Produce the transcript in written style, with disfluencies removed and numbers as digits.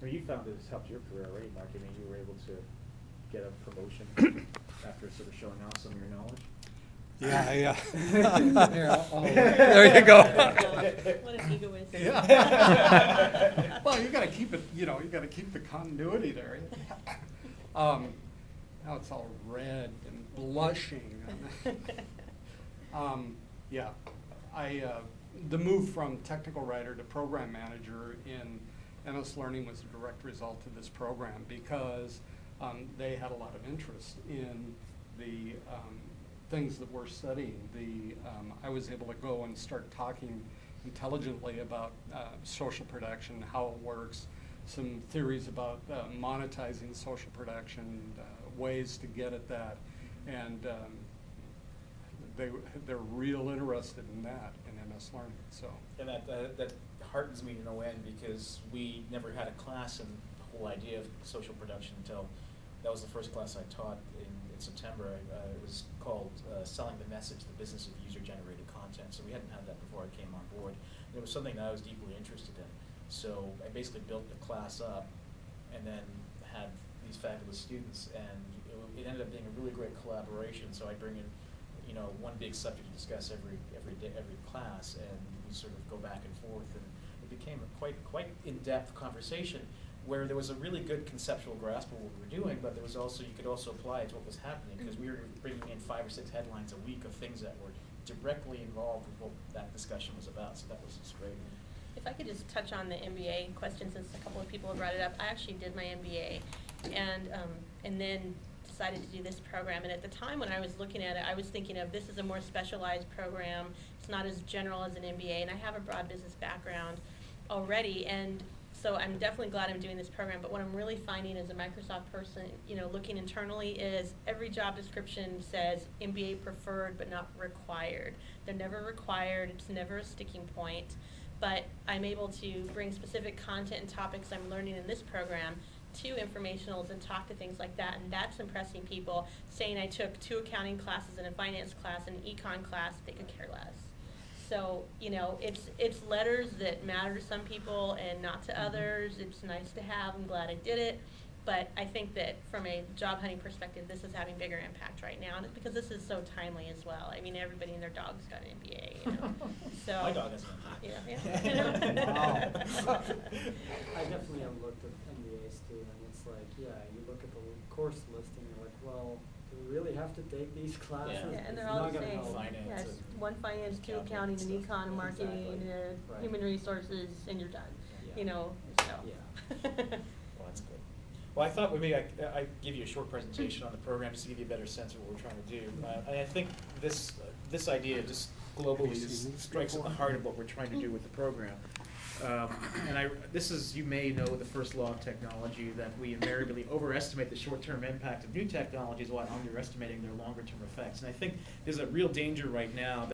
I mean, you found this helped your career already, Mark. I mean, you were able to get a promotion after sort of showing off some of your knowledge. Yeah. There you go. What an egoist. Yeah. Well, you gotta keep it, you gotta keep the continuity there. Now it's all red and blushing. Yeah, the move from technical writer to program manager in MS Learning was a direct result of this program because they had a lot of interest in the things that we're studying. I was able to go and start talking intelligently about social production, how it works, some theories about monetizing social production, ways to get at that, and they're real interested in that in MS Learning. So. And that heartens me to no end because we never had a class in the whole idea of social production until that was the first class I taught in September. It was called Selling the Message, the Business of User-Generated Content. So we hadn't had that before I came on board. And it was something that I was deeply interested in. So I basically built the class up and then had these fabulous students, and it ended up being a really great collaboration. So I bring in one big subject to discuss every class, and we sort of go back and forth, and it became a quite in-depth conversation where there was a really good conceptual grasp of what we were doing, but there was also, you could also apply it to what was happening, because we were bringing in 5 or 6 headlines a week of things that were directly involved with what that discussion was about. So that was just great. If I could just touch on the MBA question, since a couple of people have brought it up. I actually did my MBA, and then decided to do this program. And at the time when I was looking at it, I was thinking of this is a more specialized program. It's not as general as an MBA, and I have a broad business background already, and so I'm definitely glad I'm doing this program. But what I'm really finding as a Microsoft person, looking internally, is every job description says MBA preferred but not required. They're never required. It's never a sticking point. But I'm able to bring specific content and topics I'm learning in this program to informationals and talk to things like that, and that's impressing people, saying I took 2 accounting classes and a finance class and an econ class. They could care less. So, it's letters that matter to some people and not to others. It's nice to have. I'm glad I did it. But I think that from a job hunting perspective, this is having bigger impact right now, and it's because this is so timely as well. I mean, everybody and their dog's got an MBA, So My dog has an yeah. Wow. I definitely have looked at MBAs too, and it's like, you look at the course list and you're like, well, do we really have to take these classes? Yeah. Yeah, and they're It's all not the gonna same. help. Finance Yeah, it's and one finance, 2 accounting accounting, and an stuff. econ, marketing, Exactly. human resources, and you're done. Yeah. So. Yeah. Well, that's good. Well, I thought maybe I'd give you a short presentation on the program just to give you a better sense of what we're trying to do. And I think this idea just globally strikes at the heart of what we're trying to do with the program. This is, you may know, the first law of technology, that we invariably overestimate the short-term impact of new technologies while underestimating their longer-term effects. And I think there's a real danger right now